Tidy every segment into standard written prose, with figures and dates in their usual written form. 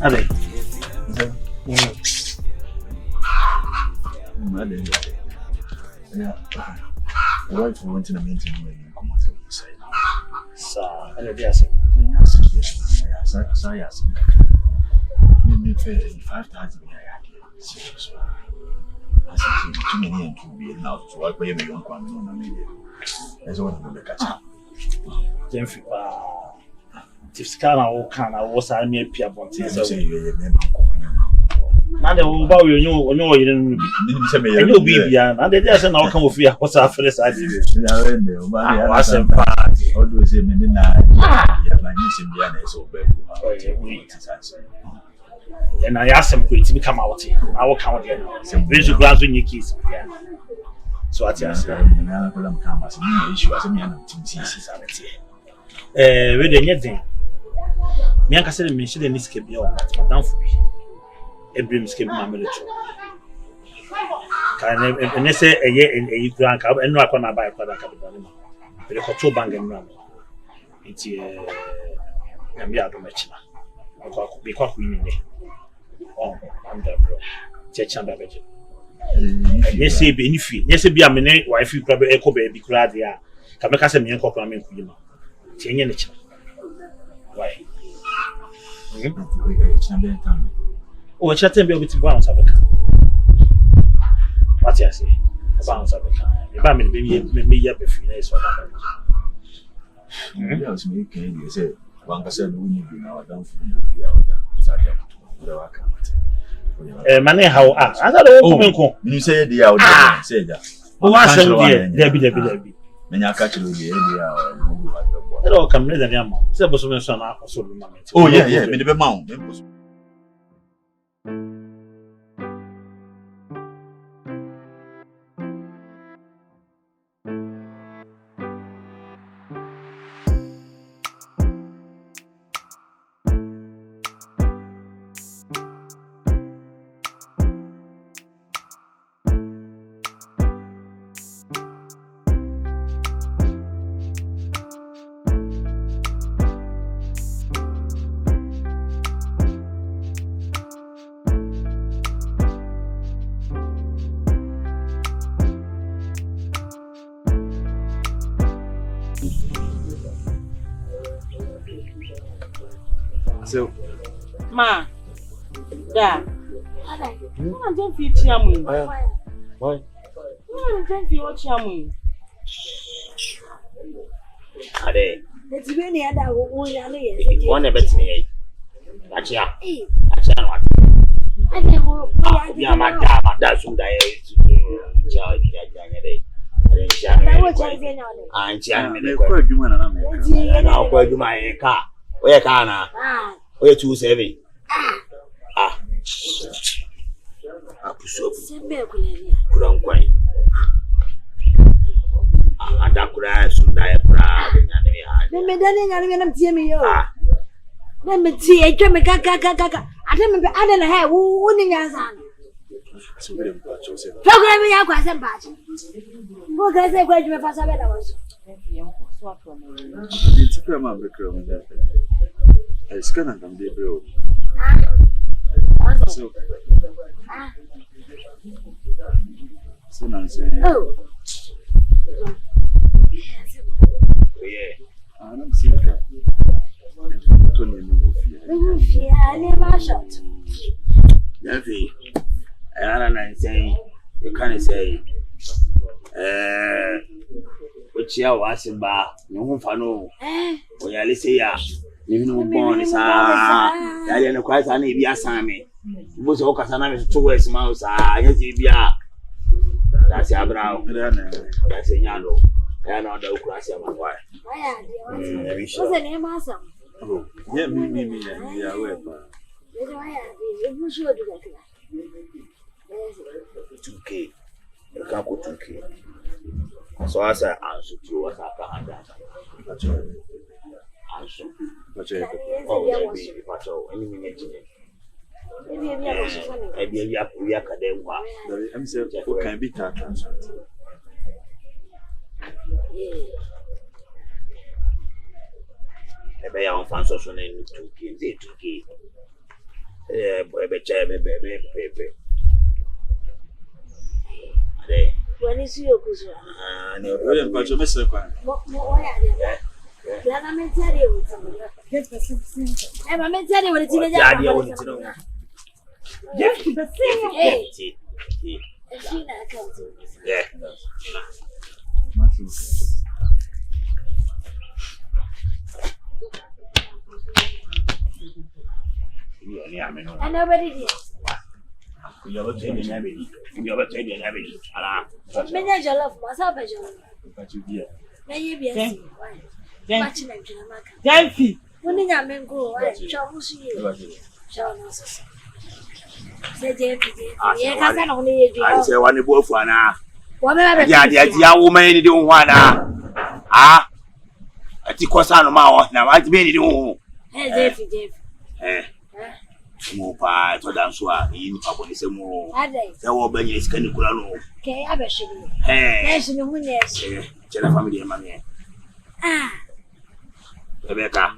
Allez. Right for wanting a meeting when you come out of the side. Sir, I know yes. Yes. Me pay 5,000. Serious. I said, too many to be now to work by a young one on the media. As one of the catch up. Then, Tiscana or Cana was I near Piaponte. Say you remember. Now they will bow you know, you didn't say me. You be and they just an outcome of fear. What's our first idea? I was a party. How do you say, Medina? Yeah, my niece is so bad. And I asked him to become out here. I will count again. Some visual glass in your keys. So I tell you, read anything. Mianca said, Michelle and Niske be on that, Madame Fubi. Ebrim came my military. And they say a year in a grand cab and not on a buy product capital. But a control bank and run. It's a Yamiado Machina. I could be quite winning. Oh, I'm the bro. Church and Babbage. Yes, say be any fee. Yes, be a minute, wife, you probably echo baby crowd there. Kamaka send me a couple of men for you. Change in the why? Oh, chatting be with bounce of a car. What I say? A bounce of a car. If I mean, maybe up a few days or nothing. Yes, me can you say, one said, we need to now down for you. Money, how I don't you say the out say that. Oh, I said, Debbie. Then I catch you the hello, come later, Yamma. Suppose son also. Oh, yeah, maybe mount. So, Ma, da. I don't feel chamu. Why? I don't feel chamu. Ade. It's really other One a bit me. Achia. What? I never. Yeah, my that's who I charge. I'm I'll my car. Where can I? Where 27? Ah. I push up. Couldn't quite. And I could have some diagram. Then me darling, I'm going to see me. Let me see. I can't make a caca. I remember I don't have winning as on. Program me out as a batch. What can I say? Where you pass a better was. It's a crime of the crime. I scan and be bro. So, oh, Yeah. I don't see that. I never shot. Nothing. And I say, you can't say, which year was it by no fano? Or ya listen, ya. You know, born is I didn't quite any be a sammy. Was all Casana 2 ways mouse. Yes, that's your brow. That's a yellow. And on the Ukrasia, my wife. What's the name of some? Oh, yeah, me, yeah, well. 2K. You can't go 2K. So I said, answer to what I can't answer. Oh, baby, if I told any minute. we are kademwa. I'm saying, what can be that? Ebe ya on so so na ni 2K. Ebe che ebe. Ade. When is your kuzo? Ne Really, but you miss it. Mo ya. Yana mentari o tamo. Ma mentari o tino ja. Ya o tino. Yes, the same. Eh. Shina account. Yeah. And nobody did. You ever take the nabby? Many jollof, myself a jollof. But you hear. May be a much like Jamaica. Delphi. When I men go, I shall see you. Shall not say. Say, I only I say one both for now. Whatever. Yeah, woman, don't want ah. I think what's on my now. I made it. Hey, Davy. Mo pa to dan so a yi pa bo ni se mo Adai. se wo ba ni sika ni kula no Ke abashi ni. eh Yes, ni hunye yes. che na family ma me Ah. Rebecca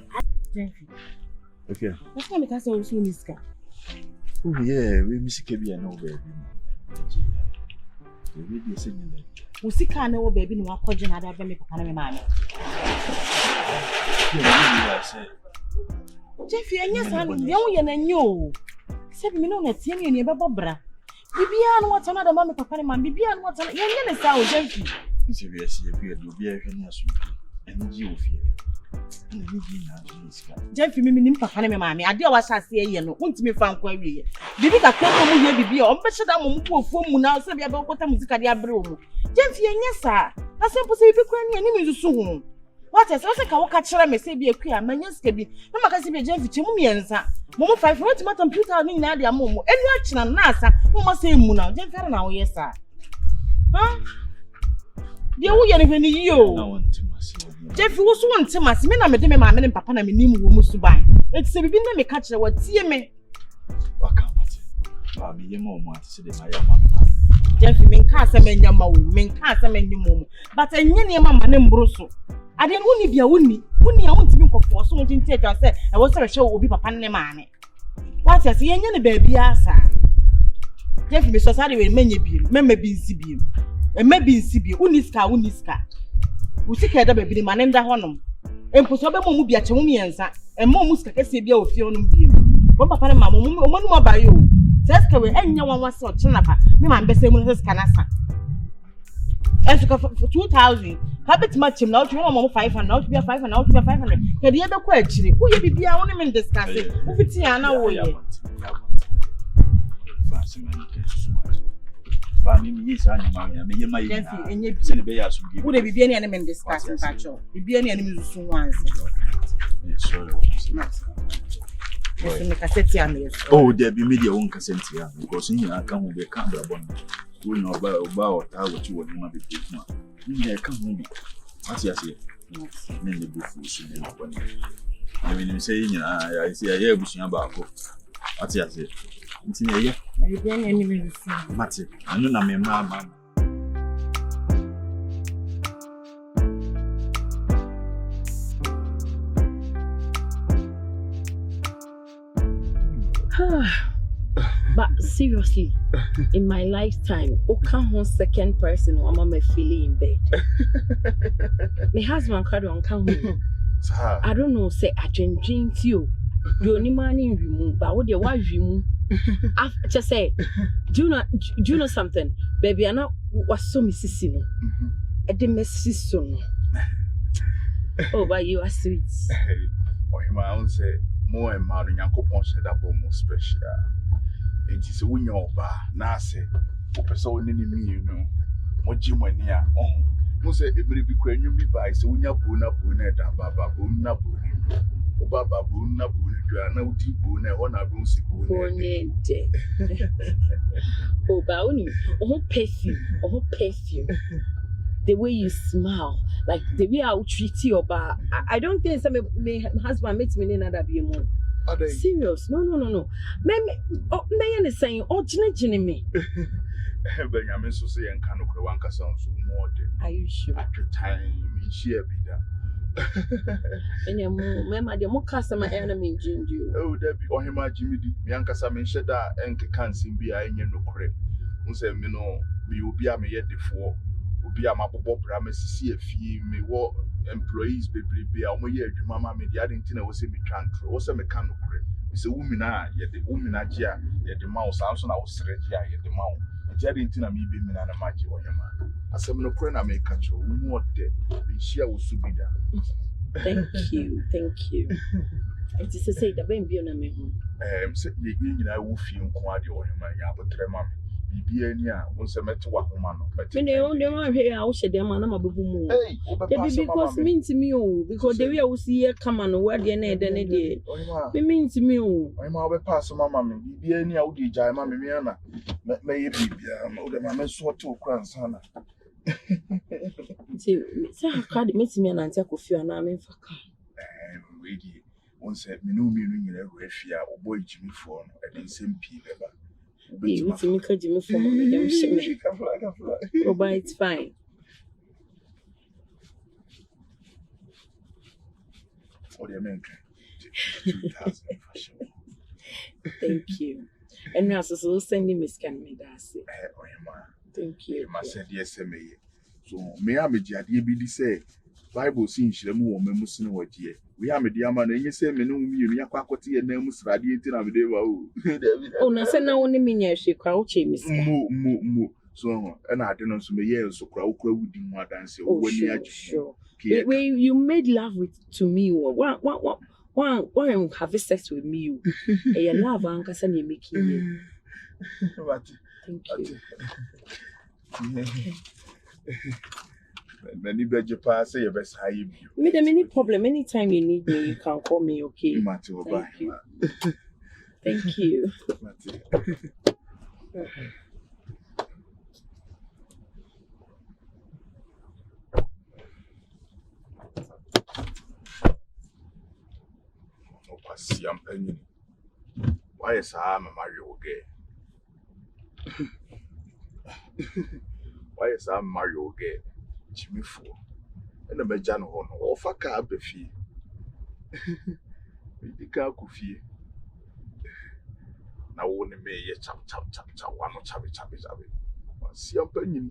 Okay. What's going to cast on Suniska? Oh yeah, we miss Kebia no baby. The video saying that. Usika na wo baby no akọje na da be me papa na me maame. Jeff enya san de wo ye na nyo. Se bi me no na tie me ni e be bobra. Bibia no wata na da mama papa na maame bibia no wata ye nye ne sa o Jeff. Nti we see e bi do bia hwe na so. Enji ofie. Na ni bi na Suniska. Jeff mi nim papa na me maame ade a wa hyase ye no untimi fa nkwa wiye. Bibi ka ka mo ye bibia o mbe hyeda mo mpo ofuo mu na se bia be kota muzika de abre o mu. Jeff enya sa. Na se mpo se bi kwa ni ani mi susu ho. What is also ka waka kire me se bi akua manya sika bi na maka se bi Jeff chemu miensa mo 5 what ma computer ni na de am mo enu akina na asa mo ma se mu na Jeff ara na wo yes sa ha de wo ye ne hwani yo Na want to see. Jeff wo so won temase me na me de me ma me papa na me nim wo mu suban eti se bibi na me ka kire watie me Waka mate. Ba mi ye mo mo ati se de ma ya ma. Jeff me nka asa manya ma wo me nka asa manya mo but enye ne ma ne mbro so ade no ni bia woni a wontimi nkofo so mo tinti atwa se e wo se be hwe obi papa ne maane what yes yenye ne ba bia asa Jeff me so sare we menye bi memma bi nsi bi emma bi nsi bi uniska usika da ba bi ma ne nda honom empo so be mo mu bia che mo miensa emma mu sika kese bia ofie honom bi wo papa ne ma mo no ba yo seska we enya wanwa se o chena pa me ma mbese mu seska na sa Esuka 2000 habit match now to mama 500 now to be 500 now to be 500 kedi e be kwa akire wo ye bibia wo ne me discuss wo fiti ana wo ye Fancy man ke so much. Ba mi yi sa ni ma nya me ye ma yi na. enye Se ne be ya so bi. wo de bibia ne me discuss nka cho bibia ne me susu once Sorry. so me cassette ya me Oh, there be media won kasenti ya because ni aka hu be kan bra bon. We know about how what you want to be doing. You can be. What's your say? Men the book is in the one. I mean, saying, I see a year bushing about. What's your say? It's in a year. bibia ne me susu Matty, I know na me mama. But seriously, in my lifetime, one second person who I'm feeling in bed. My husband cried on count. I don't know, say I drink you. You only man in remove, but what you want remove? I just say, do you know something, baby? I know was so missing. I didn't miss so. Oh, but you are sweet. Or you might say more and more than your coupon said that almost special. And she said, when you're back, now say, so in me, you know, what you went near. Oh, no, say, it will be crazy. You be by so when you're born up, Baba, born up, Baba, born up, you are now deep, born up, one of those oh, but only perfume. The way you smile, like the way I will treat you, but I don't think my husband makes me another be more. Serious? No. Me saying, oh, Jine me. Benjamin so say and can one sound so more. Are you sure? At the time, she bida. And your mamma, the more customer enemy, Jim. Oh, there be on him, Jimmy. Bianca Samin Shedda and can't seem be I no credit. Unse me no, me will be a me yet before. Will be a map of promise to see a fee, me what employees be a year to mamma me the other thing was a me transfer, was a mechanical. It's a woman, yet the woman at yet the mouse, also I was straight here, yet the mouth. Jadintina me be me and a magic or your man. As I'm no friend, I make control more dead. She will soon be done. Thank you. It is to say the baby on me. Said the evening I will feel quite or him, but tremor. Be any once I met to a woman. But when they only one here, I'll say them and I'm a boo. Because mean to me, because they will see a come on word your name than a day. It means to me, I'm all pass mamma. Be any old jai, mamma. May it be the mamma sort to grandson. See, can't meet me and I take off your name for car. Ready. Once said me no meaning in a refia or boy Jimmy phone at the same people. You to make a Jimmy for me. Oh, but it's fine. For the American 2000 for sure. Thank you. And now, so sending Miss Canada. Thank you. I said yes, so may I make the say Bible seeing she move on Memusin or dear. We have a diamond and you say, Menu, you are quite a name, radiating of the Oh, no, send only me, she crouching, Miss Moo. So, and I don't know some years so crowd would do more than so when you are sure. You made love to me, one have sex with me. A love, Uncle Sunny making. Thank you. Many bedger pass your best high view. Made any problem anytime you need me, you can call me, okay? Thank you. Thank you. Siam penny. Why is I Mario gay? Why is I Mario gay? Jimmy Four and a Bejan Horn or Faka Befi. The car could fear. Now, wouldn't me a chap, one or chabby. Siam penny.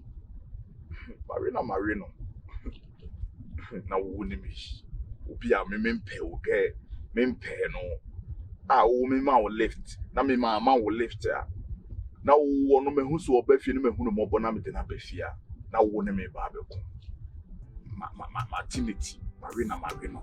Marino. Now, wouldn't me be a mempe gay. Mempe no. Ah, me ma will lift. Na me ma will lift her. Now, one of me who's so befi no me who no more bonam than a befia. Now, one me babble. Martinity, Marino.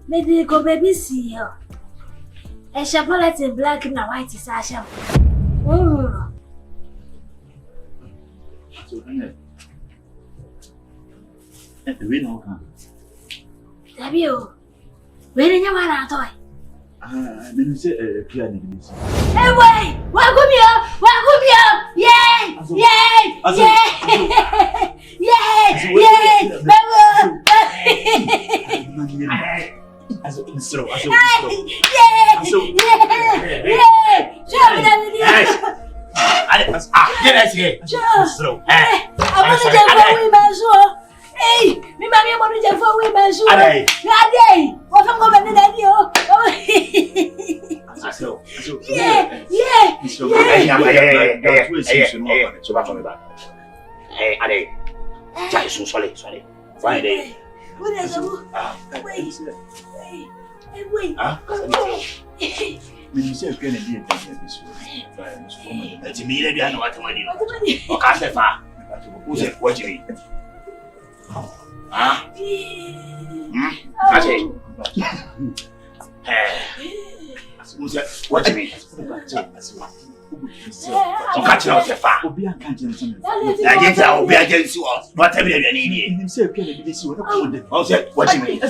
Maybe go baby see her. A chocolate in black and white is Asha. Oh, So, we know. have you? Where in your man? Then say a piano. Hey, wait! Welcome here! Yay! As a slow, Yay! Hey, me mami mo nje fo we mesu. Ade. O fam go be daddy o. What is it? Wait. Me say can be a this way. That's me le bia na what money. O ka se fa. Who say what you mean? Ah? Ase. Who say what you mean? O ka tira o se fa. Obi aka je nso. Na je ta obi agency o. What every day ni ni. Me say can be this way. O say what you mean?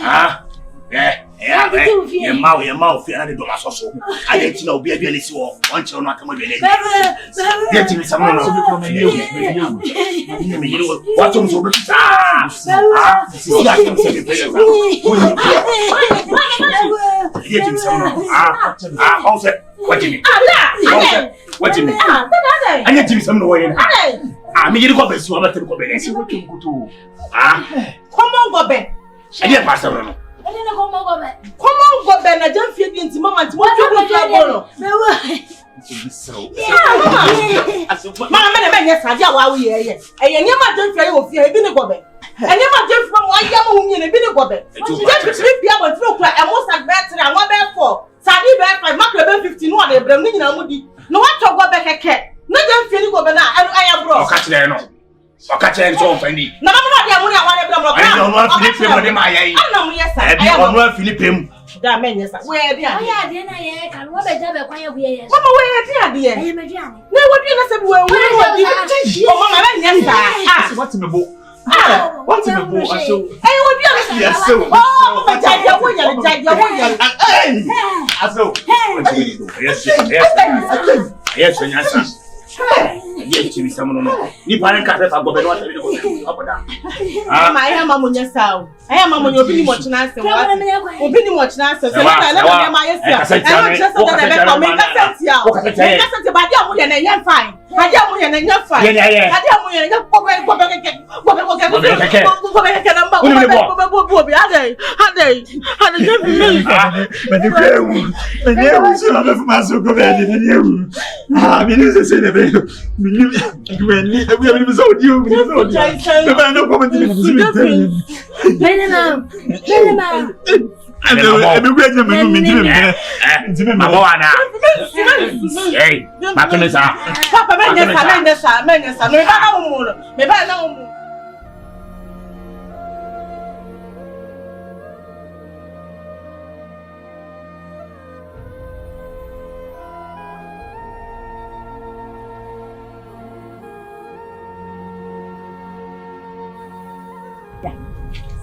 Ah? Your mouth, you're not the dollar so. I didn't know be a beauty or one child not come with it. Get me some more. What to do? What do you mean? What do you mean? I need to be some way. I mean, you go best. You have to go best. Come on, go back. I didn't pass around. Come on, go back. I don't feel into mama. What you want to borrow? Mama, yes, I know we are here. And you never don't feel you fear being a go back. And you never just from one young woman in a bit of go back. Just sleep here and throw crack and most at better and what bear for. Sadi bear 5 mark 15 one they bring in a moody. No one to go back a cat. No don't feel you go back. I am broke. Catch there no. O catch there so offending. No, I'm not money I want to block. I don't want Philip with them. I know yes, I don't want Philip. That man, yes, where they are. I didn't can what better by quiet we are. Mama, where they are. I am a jam. No, what do you say? Where we are? Mama, yes, what's in the book? What's in the book? I show. Hey, what do you say? Yes, so. Oh, my dad, Yes, yes, to be someone. You parent can't have got I am a munya sound. I am a munya opinion much nicer. Opinion much nicer. So I never my yourself. I'm just so that I make a sense here. But you're fine. I don't fine.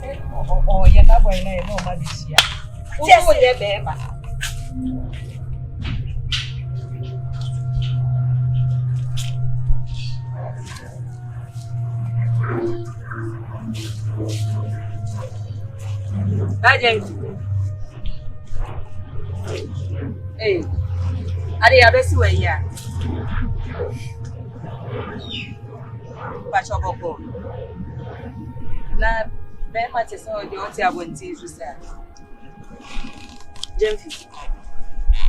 Hey, Papa, oh, you're not going to know what this year. Just what you're there. Hey, are you best way here? Pachoboko. Na very much so the only one thing to say. Jemfi,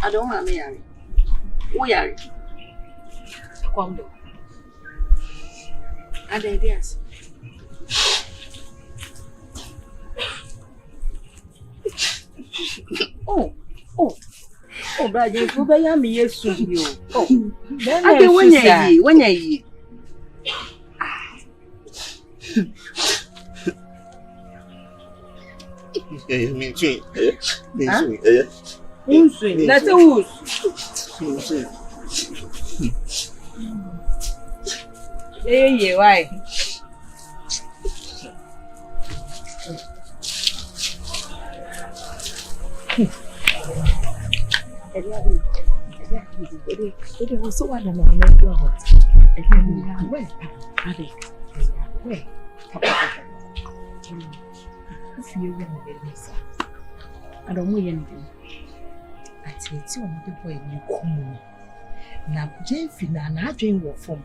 I don't want me marry. We are. Come down. And ideas. Oh, brother, you be ya me yesu yo. Oh, ade when ye. Me too. That's a wood. Yeah, why? It was so one of my members. I don't know anything. I tell you, I'm the boy you come. Now, Jemfi, na dream war from.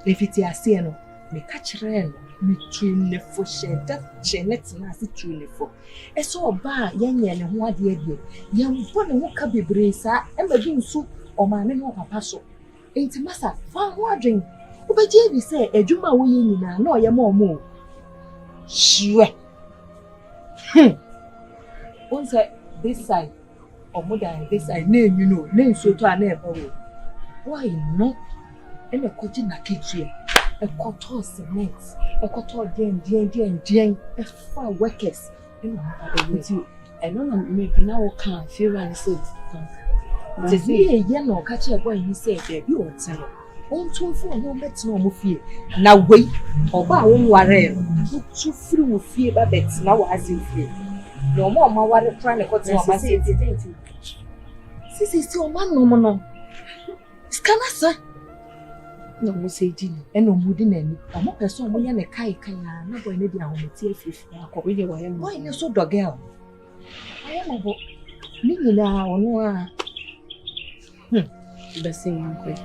If it is no, me catch rain, me twin the for shed that chainets and as it twin for. A so bar, young and what dear, young one who can be bracer, and begin soup or my men or papa so. Ain't a massa, far wandering. But Jamie say, a juma winning, no, you're more. Sure. One side, this side, or more than this side, name you know, name so to a neighbor. Why not? And a cotton na kitchen, a cotton cement, a cotton den, a far workers. And on maybe now can't feel and say, "There's a young catch a boy," he said, "You won't tell. On 2 4 no bet no more fear. Now wait, or by one warrior, too free with fear, but that's now as you fear. No more, my water trying to cut to my city. This is your man, no. Scanner, no, we say, and no wooden any. I'm not a son, we are a kai, not going to be on the teeth. Why you so dog girl? I am about me now, no. The same quick.